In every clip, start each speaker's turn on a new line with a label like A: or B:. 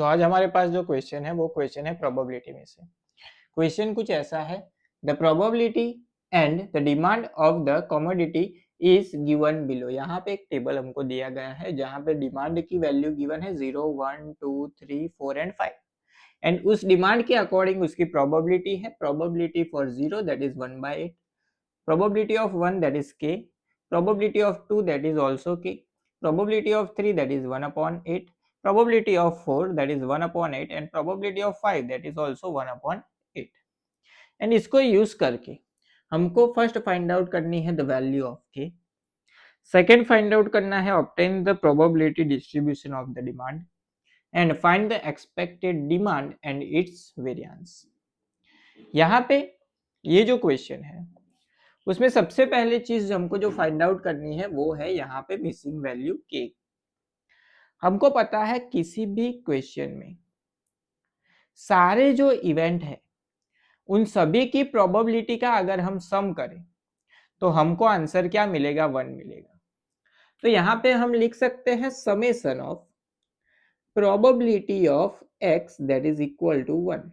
A: आज हमारे पास जो क्वेश्चन है वो क्वेश्चन है प्रोबेबिलिटी में से। क्वेश्चन कुछ ऐसा है, the probability and the demand of the commodity is given below. यहाँ पे एक टेबल हमको दिया गया है जहाँ पे डिमांड की वैल्यू गिवन है 0, 1, 2, 3, 4 एंड 5 एंड उस डिमांड के अकॉर्डिंग उसकी प्रोबेबिलिटी है। Probability for 0 that is 1/8, probability of 1 that is k, probability of 2 that is also k, probability of 3 that is 1 upon 8, probability of 4 that is 1 upon 8 and probability of 5 that is also 1 upon 8। And इसको use करके हमको first find out करनी है the value of k, second find out करना है obtain the probability distribution of the demand and find the expected demand and its variance. यहाँ पे ये जो क्वेश्चन है उसमें सबसे पहले चीज हमको जो फाइंड आउट करनी है वो है यहाँ पे मिसिंग वैल्यू के। हमको पता है किसी भी क्वेश्चन में सारे जो इवेंट है उन सभी की प्रोबेबिलिटी का अगर हम सम करें तो हमको आंसर क्या मिलेगा, 1 मिलेगा। तो यहाँ पे हम लिख सकते हैं summation of probability of x that is equal to 1।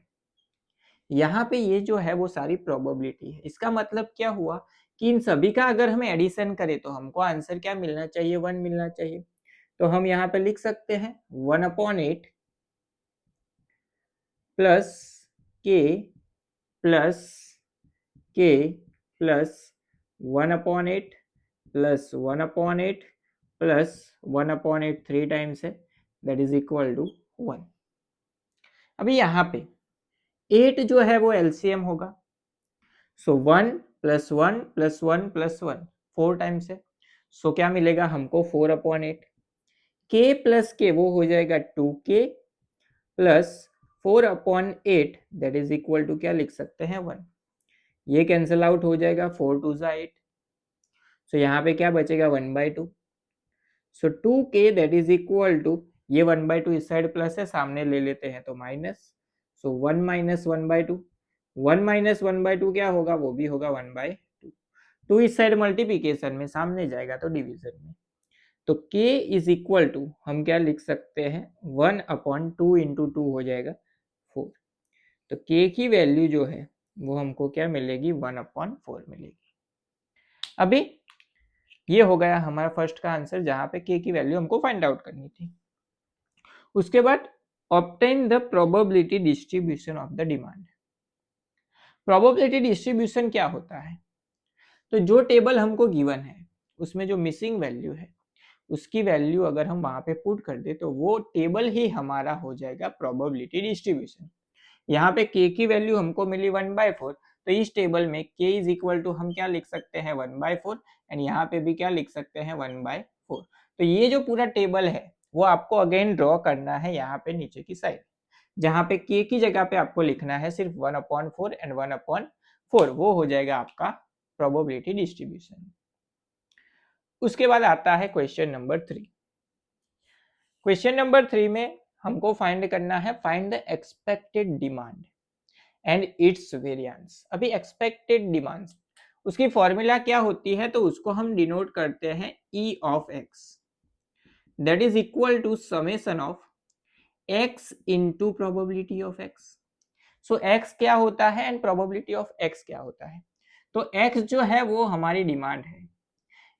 A: यहाँ पे ये जो है वो सारी प्रोबेबिलिटी है। इसका मतलब क्या हुआ कि इन सभी का अगर हम एडिशन करें तो हमको आंसर क्या मिलना चाहिए, 1 मिलना चाहिए। तो हम यहाँ पे लिख सकते हैं 1/8 प्लस के प्लस के प्लस 1/8 प्लस 1/8 प्लस 1/8 3 टाइम्स है दैट इज इक्वल टू 1। अभी यहाँ पे 8 जो है वो एलसीएम होगा, सो 1 प्लस 1 प्लस 1 प्लस 1 4 टाइम्स है, सो क्या मिलेगा हमको 4/8। के प्लस के वो हो जाएगा 2k plus 4/8 that is equal to क्या लिख सकते हैं 1। ये कैंसिल आउट हो जाएगा, 4 2 8, सो यहाँ पे क्या बचेगा 1/2। So 2k that is equal to, ये 1/2 इस साइड प्लस है, सामने ले लेते हैं तो माइनस, सो 1 माइनस 1/2, 1 माइनस 1/2 क्या होगा, वो भी होगा 1/2। 2 इस साइड मल्टीप्लीकेशन में, सामने जाएगा तो डिवीजन में। तो k इज इक्वल टू हम क्या लिख सकते हैं 1/2 इंटू 2 हो जाएगा 4। तो k की वैल्यू जो है वो हमको क्या मिलेगी 1/4 मिलेगी। अभी ये हो गया हमारा फर्स्ट का आंसर जहां पे k की वैल्यू हमको फाइंड आउट करनी थी। उसके बाद obtain the probability distribution of the demand. Probability distribution क्या होता है, तो जो टेबल हमको गिवन है उसमें जो मिसिंग वैल्यू है उसकी वैल्यू अगर हम वहां पे पुट कर दे तो वो टेबल ही हमारा हो जाएगा प्रोबेबिलिटी डिस्ट्रीब्यूशन। यहाँ पे k की वैल्यू हमको मिली 1/4, तो इस टेबल में k इज इक्वल टू हम क्या लिख सकते हैं 1/4 एंड यहाँ पे भी क्या लिख सकते हैं 1/4। तो ये जो पूरा टेबल है वो आपको अगेन ड्रॉ करना है यहाँ पे नीचे की साइड, जहाँ पे k की जगह पे आपको लिखना है सिर्फ 1/4 एंड 1/4, वो हो जाएगा आपका प्रोबेबिलिटी डिस्ट्रीब्यूशन। उसके बाद आता है क्वेश्चन नंबर 3। क्वेश्चन नंबर 3 में हमको फाइंड करना है find the expected demand and its variance. अभी एक्सपेक्टेड डिमांड उसकी फॉर्मूला क्या होती है, तो उसको हम डिनोट करते हैं E of X that is equal to summation of X into probability of X. So X क्या होता है एंड प्रोबेबिलिटी ऑफ एक्स क्या होता है, तो एक्स जो है वो हमारी डिमांड है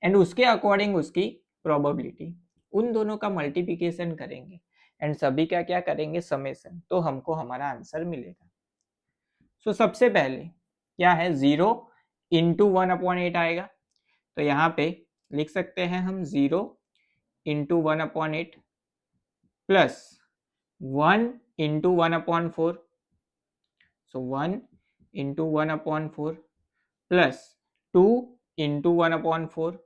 A: एंड उसके अकॉर्डिंग उसकी प्रोबेबिलिटी, उन दोनों का मल्टीप्लिकेशन करेंगे एंड सभी का क्या करेंगे समेशन, तो हमको हमारा आंसर मिलेगा। सो सबसे पहले क्या है 0 इंटू 1/8 आएगा, तो यहाँ पे लिख सकते हैं हम 0 इंटू 1/8 प्लस 1 इंटू 1/4, सो 1 into 1/4 plus 2 into 1/4,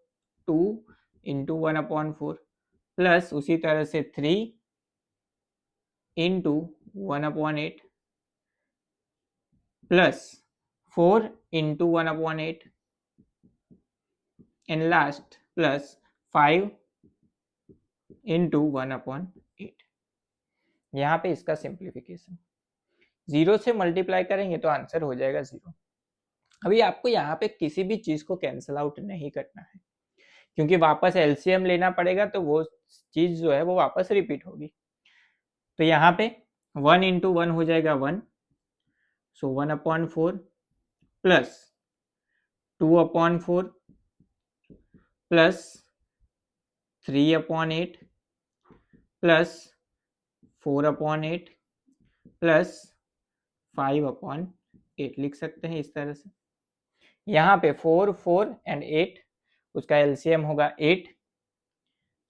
A: 2 into 1/4 plus उसी तरह से 3 into 1/8 plus 4 into 1/8 and last plus 5 into 1/8। यहाँ पे इसका सिंप्लीफिकेशन 0 से मल्टीप्लाई करेंगे तो आंसर हो जाएगा 0। अभी आपको यहाँ पे किसी भी चीज को कैंसिल आउट नहीं करना है क्योंकि वापस एलसीएम लेना पड़ेगा, तो वो चीज जो है वो वापस रिपीट होगी। तो यहाँ पे 1 इंटू 1 हो जाएगा 1, सो 1/4 प्लस 2/4 प्लस 3/8 प्लस 4/8 प्लस 5/8 लिख सकते हैं इस तरह से। यहाँ पे 4 4 एंड 8, उसका एलसीएम होगा 8,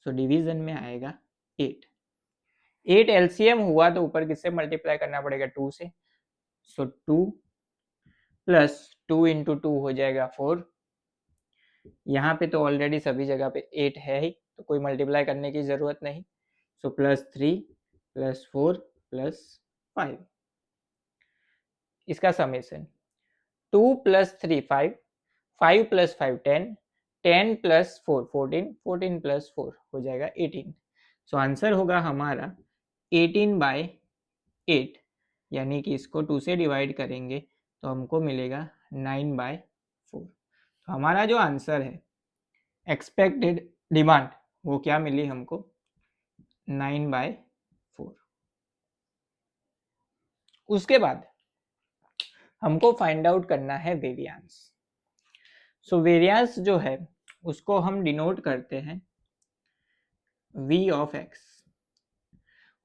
A: सो डिवीजन में आएगा 8। 8 एलसीएम हुआ तो ऊपर किससे मल्टीप्लाई करना पड़ेगा, 2 से, सो 2 प्लस 2 इंटू 2 हो जाएगा 4। यहाँ पे तो ऑलरेडी सभी जगह पे 8 है ही, तो कोई मल्टीप्लाई करने की जरूरत नहीं, सो प्लस 3 प्लस 4 प्लस 5। इसका summation 2 plus 3 5, 5 plus 5 10, 10 plus 4 14, 14 plus 4 हो जाएगा 18। सो आंसर होगा हमारा 18/8, यानी कि इसको 2 से डिवाइड करेंगे तो हमको मिलेगा 9/4। तो हमारा जो आंसर है एक्सपेक्टेड डिमांड वो क्या मिली हमको, 9/4। उसके बाद हमको फाइंड आउट करना है वेरिएंस। सो वेरिएंस जो है उसको हम डिनोट करते हैं v ऑफ x।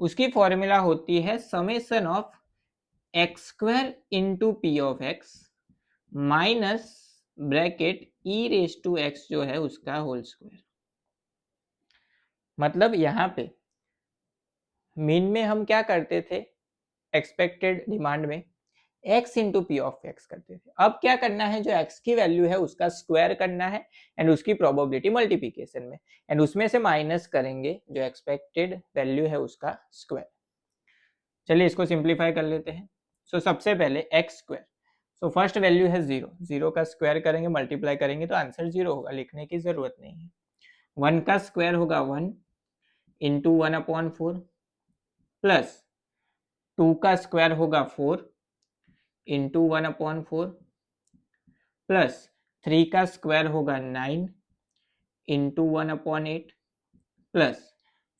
A: उसकी फॉर्मूला होती है summation of X square into P of X minus bracket E raise to X जो है उसका होल स्क्वायर। मतलब यहाँ पे मीन में हम क्या करते थे, एक्सपेक्टेड डिमांड में x into P of x करते थे। अब क्या करना है, जो x की वैल्यू है उसका स्क्वायर करना है एंड उसकी प्रोबेबिलिटी मल्टीप्लिकेशन में, एंड उसमें से माइनस करेंगे जो एक्सपेक्टेड वैल्यू है उसका स्क्वायर। चलिए इसको सिंप्लीफाई कर लेते हैं। सो सबसे पहले x square, so first value है 0, 0 का स्क्वायर करेंगे मल्टीप्लाई करेंगे तो आंसर 0 होगा, लिखने की जरूरत नहीं है। 1 का स्क्वायर होगा 1 इंटू 1/4 प्लस 2 का स्क्वायर होगा 4 इंटू 1/4 प्लस 3 का स्क्वायर होगा 9 इंटू 1/8 प्लस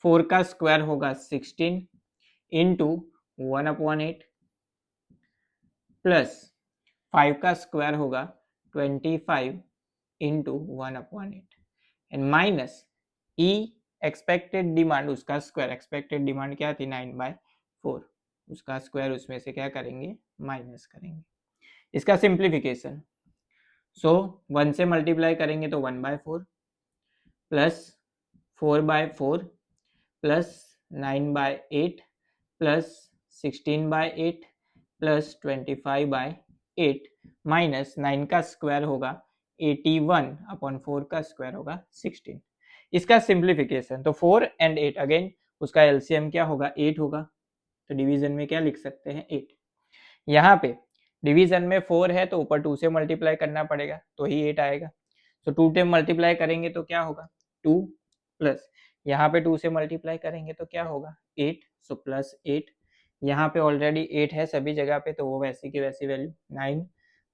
A: 4 का स्क्वायर होगा 16 इंटू 1/8 प्लस 5 का स्क्वायर होगा 25 into 1/8 and minus E expected demand उसका स्क्वायर, एक्सपेक्टेड डिमांड क्या थी 9/4, उसका स्क्वायर उसमें से क्या करेंगे माइनस करेंगे। इसका सिंप्लीफिकेशन, सो 1 से मल्टीप्लाई करेंगे तो 1/4 plus 4/4 plus 9/8 plus 16/8 plus 25/8 minus 9 का स्क्वायर होगा 81/4 का स्क्वायर होगा 16। इसका सिंप्लीफिकेशन, तो 4 एंड 8 अगेन उसका एलसीएम क्या होगा 8 होगा, तो डिवीजन में क्या लिख सकते हैं 8। यहाँ पे डिवीजन में 4 है तो ऊपर 2 से मल्टीप्लाई करना पड़ेगा तो ही 8 आएगा। तो 2 से मल्टीप्लाई करेंगे तो क्या होगा 2 प्लस यहाँ पे 2 से मल्टीप्लाई करेंगे तो क्या होगा 8, सो प्लस 8। यहाँ पे ऑलरेडी 8 है सभी जगह पे तो वो वैसी की वैसी वैल्यू 9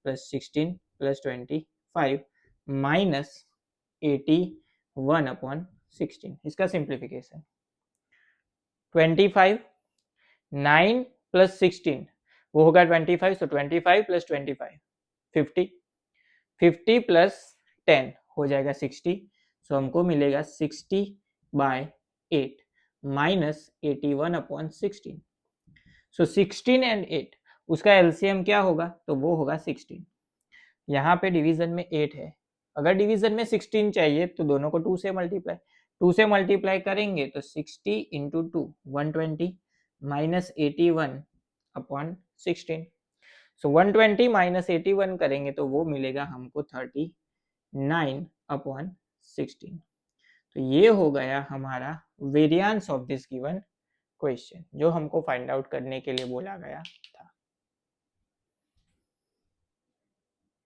A: प्लस 16 प्लस 25 माइनस 81/16। इसका सिंप्लीफिकेशन 25 9 प्लस 16 वो होगा 25, सो 25 प्लस 25 50, 50 प्लस 10 हो जाएगा 60, सो हमको मिलेगा 60/8 माइनस 81/16। सो 16 एंड 8 उसका एलसीएम क्या होगा, तो वो होगा 16। यहाँ पे डिवीजन में 8 है, अगर डिवीजन में 16 चाहिए तो दोनों को 2 से मल्टीप्लाई करेंगे तो 60 इंटू 2 120 माइनस 81/16। सो 120 माइनस 81 करेंगे तो वो मिलेगा हमको 39/16। तो ये हो गया हमारा variance of this given question जो हमको फाइंड आउट करने के लिए बोला गया था।